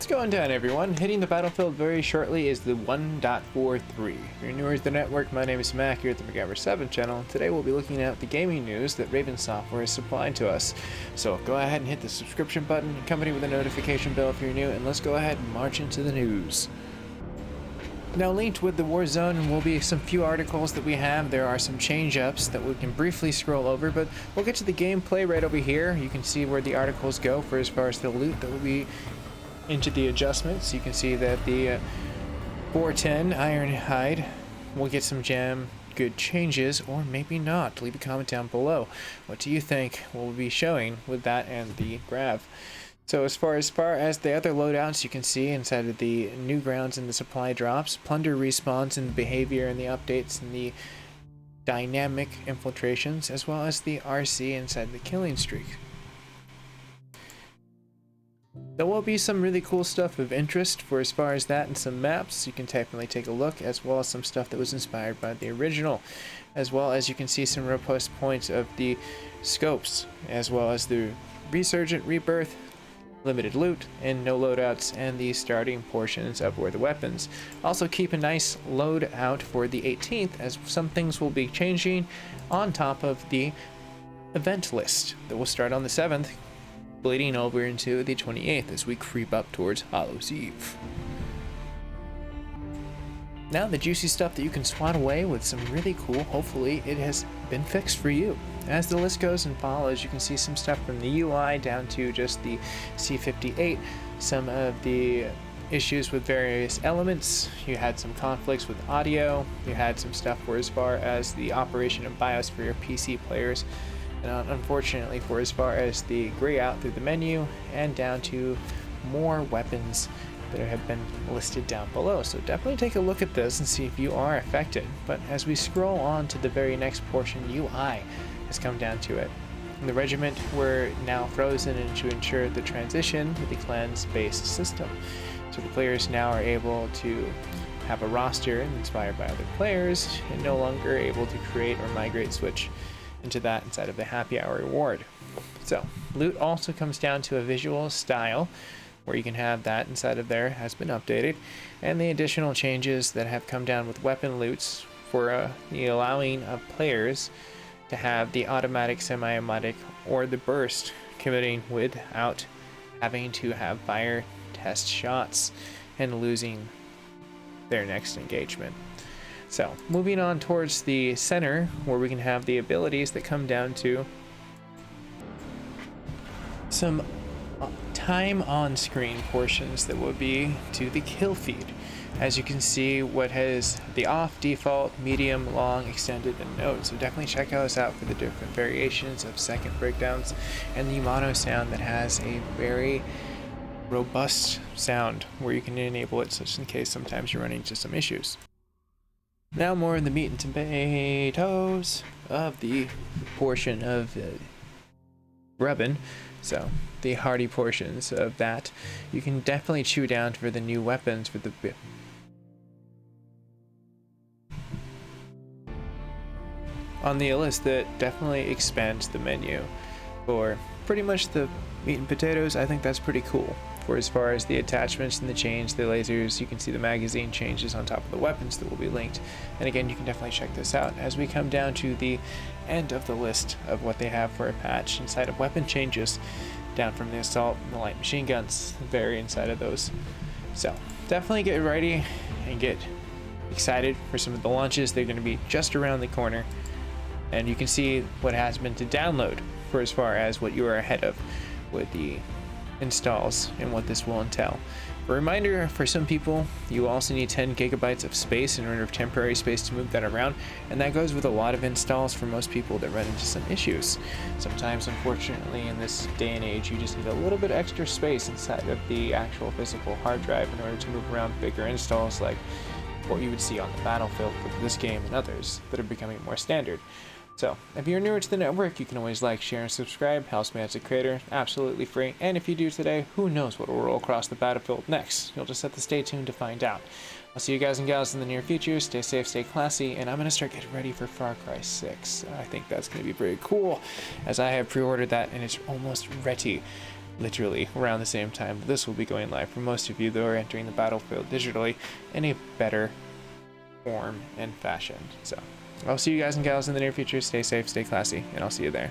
What's going down, everyone? Hitting the battlefield very shortly is the 1.43. If you're newer to the network, my name is Mac here at the MacGyver7 channel. Today we'll be looking at the gaming news that Raven Software has supplied to us. So go ahead and hit the subscription button, accompanied with a notification bell if you're new, and let's go ahead and march into the news. Now, linked with the Warzone will be some few articles that we have. There are some change-ups that we can briefly scroll over, but we'll get to the gameplay right over here. You can see where the articles go for as far as the loot that will be into the adjustments. You can see that the 410 Iron Hide will get some good changes, or maybe not. Leave a comment down below. What do you think we'll be showing with that and the grav? So as far as the other loadouts, you can see inside of the new grounds and the supply drops, plunder respawns and the behavior and the updates and the dynamic infiltrations, as well as the RC inside the killing streak. There will be some really cool stuff of interest for as far as that, and some maps you can definitely take a look, as well as some stuff that was inspired by the original, as well as you can see some robust points of the scopes, as well as the resurgent rebirth, limited loot, and no loadouts, and the starting portions of where the weapons. Also keep a nice load out for the 18th, as some things will be changing on top of the event list that will start on the 7th, bleeding over into the 28th as we creep up towards Hallows Eve. Now the juicy stuff that you can swat away with some really cool, hopefully it has been fixed for you. As the list goes and follows, you can see some stuff from the UI down to just the C58, some of the issues with various elements. You had some conflicts with audio, you had some stuff for as far as the operation of BIOS for your PC players, and unfortunately for as far as the gray out through the menu, and down to more weapons that have been listed down below. So definitely take a look at this and see if you are affected. But as we scroll on to the very next portion, UI has come down to it. In the regiment were now frozen and to ensure the transition to the clans-based system. So the players now are able to have a roster inspired by other players, and no longer able to create or migrate switch into that inside of the happy hour reward. So loot also comes down to a visual style where you can have that inside of there has been updated, and the additional changes that have come down with weapon loots for the allowing of players to have the automatic, semi-automatic, or the burst committing without having to have fire test shots and losing their next engagement. So, moving on towards the center, where we can have the abilities that come down to some time on screen portions that will be to the kill feed. As you can see, what has the off, default, medium, long, extended, and node. So definitely check those out for the different variations of second breakdowns, and the mono sound that has a very robust sound where you can enable it, such in case sometimes you're running into some issues. Now more in the meat and potatoes of the portion of rubbin. So the hearty portions of that, you can definitely chew down for the new weapons for the on the list that definitely expands the menu for pretty much the meat and potatoes. I think that's pretty cool. For as far as the attachments and the chains, the lasers, you can see the magazine changes on top of the weapons that will be linked. And again, you can definitely check this out as we come down to the end of the list of what they have for a patch inside of weapon changes, down from the assault and the light machine guns, vary inside of those. So definitely get ready and get excited for some of the launches. They're going to be just around the corner, and you can see what has been to download for as far as what you are ahead of with the installs and what this will entail. A reminder for some people, you also need 10 gigabytes of space in order of temporary space to move that around, and that goes with a lot of installs for most people that run into some issues. Sometimes, unfortunately, in this day and age, you just need a little bit extra space inside of the actual physical hard drive in order to move around bigger installs like what you would see on the battlefield with this game and others that are becoming more standard. So, if you're newer to the network, you can always like, share, and subscribe. Helps me as a creator, absolutely free. And if you do today, who knows what will roll across the battlefield next? You'll just have to stay tuned to find out. I'll see you guys and gals in the near future. Stay safe, stay classy, and I'm going to start getting ready for Far Cry 6. I think that's going to be very cool, as I have pre-ordered that and it's almost ready. literally around the same time this will be going live for most of you that are entering the battlefield digitally in a better form and fashion. So I'll see you guys and gals in the near future. Stay safe, stay classy, and I'll see you there.